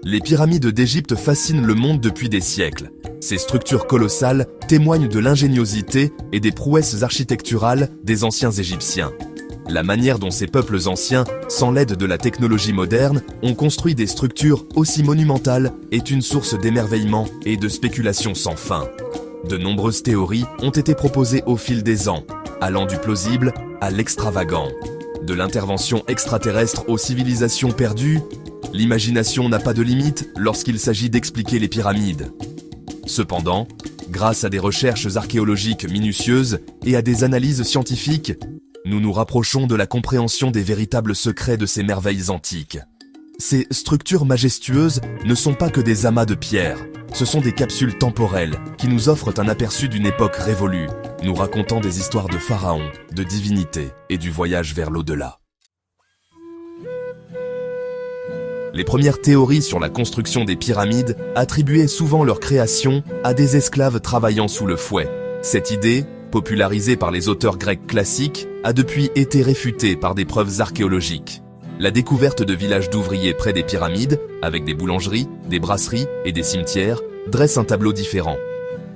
Les pyramides d'Égypte fascinent le monde depuis des siècles. Ces structures colossales témoignent de l'ingéniosité et des prouesses architecturales des anciens Égyptiens. La manière dont ces peuples anciens, sans l'aide de la technologie moderne, ont construit des structures aussi monumentales est une source d'émerveillement et de spéculation sans fin. De nombreuses théories ont été proposées au fil des ans, allant du plausible à l'extravagant. De l'intervention extraterrestre aux civilisations perdues, l'imagination n'a pas de limite lorsqu'il s'agit d'expliquer les pyramides. Cependant, grâce à des recherches archéologiques minutieuses et à des analyses scientifiques, nous nous rapprochons de la compréhension des véritables secrets de ces merveilles antiques. Ces structures majestueuses ne sont pas que des amas de pierre, ce sont des capsules temporelles qui nous offrent un aperçu d'une époque révolue, nous racontant des histoires de pharaons, de divinités et du voyage vers l'au-delà. Les premières théories sur la construction des pyramides attribuaient souvent leur création à des esclaves travaillant sous le fouet. Cette idée, popularisée par les auteurs grecs classiques, a depuis été réfutée par des preuves archéologiques. La découverte de villages d'ouvriers près des pyramides, avec des boulangeries, des brasseries et des cimetières, dresse un tableau différent.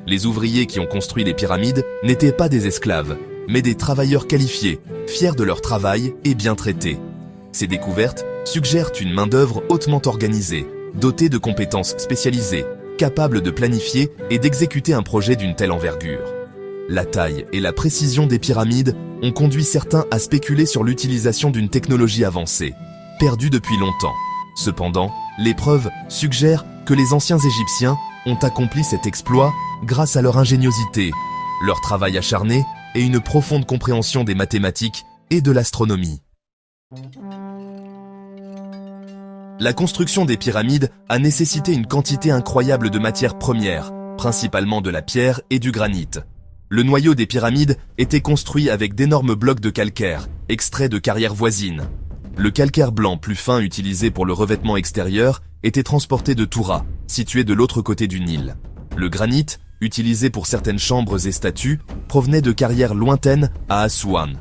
Les ouvriers qui ont construit les pyramides n'étaient pas des esclaves, mais des travailleurs qualifiés, fiers de leur travail et bien traités. Ces découvertes suggèrent une main-d'œuvre hautement organisée, dotée de compétences spécialisées, capable de planifier et d'exécuter un projet d'une telle envergure. La taille et la précision des pyramides ont conduit certains à spéculer sur l'utilisation d'une technologie avancée, perdue depuis longtemps. Cependant, les preuves suggèrent que les anciens Égyptiens ont accompli cet exploit grâce à leur ingéniosité, leur travail acharné et une profonde compréhension des mathématiques et de l'astronomie. La construction des pyramides a nécessité une quantité incroyable de matières premières, principalement de la pierre et du granit. Le noyau des pyramides était construit avec d'énormes blocs de calcaire, extraits de carrières voisines. Le calcaire blanc plus fin utilisé pour le revêtement extérieur était transporté de Toura, situé de l'autre côté du Nil. Le granit, utilisé pour certaines chambres et statues, provenait de carrières lointaines à Assouan.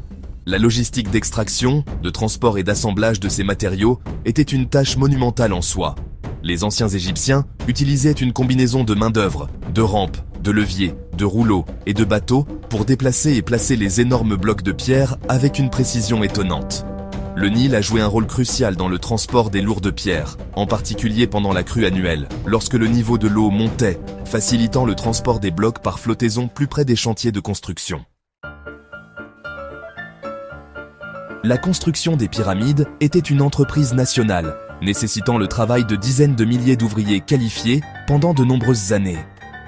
La logistique d'extraction, de transport et d'assemblage de ces matériaux était une tâche monumentale en soi. Les anciens Égyptiens utilisaient une combinaison de main-d'œuvre, de rampes, de leviers, de rouleaux et de bateaux pour déplacer et placer les énormes blocs de pierre avec une précision étonnante. Le Nil a joué un rôle crucial dans le transport des lourdes pierres, en particulier pendant la crue annuelle, lorsque le niveau de l'eau montait, facilitant le transport des blocs par flottaison plus près des chantiers de construction. La construction des pyramides était une entreprise nationale, nécessitant le travail de dizaines de milliers d'ouvriers qualifiés pendant de nombreuses années.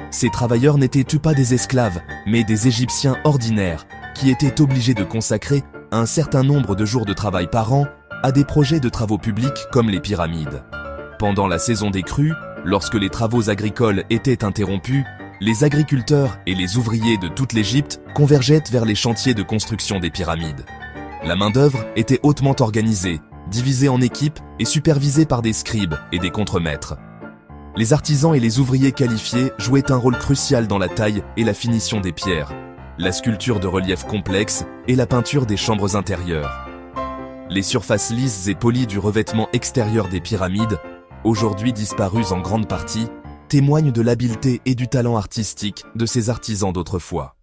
Ces travailleurs n'étaient pas des esclaves, mais des Égyptiens ordinaires, qui étaient obligés de consacrer un certain nombre de jours de travail par an à des projets de travaux publics comme les pyramides. Pendant la saison des crues, lorsque les travaux agricoles étaient interrompus, les agriculteurs et les ouvriers de toute l'Égypte convergeaient vers les chantiers de construction des pyramides. La main-d'œuvre était hautement organisée, divisée en équipes et supervisée par des scribes et des contremaîtres. Les artisans et les ouvriers qualifiés jouaient un rôle crucial dans la taille et la finition des pierres, la sculpture de reliefs complexes et la peinture des chambres intérieures. Les surfaces lisses et polies du revêtement extérieur des pyramides, aujourd'hui disparues en grande partie, témoignent de l'habileté et du talent artistique de ces artisans d'autrefois.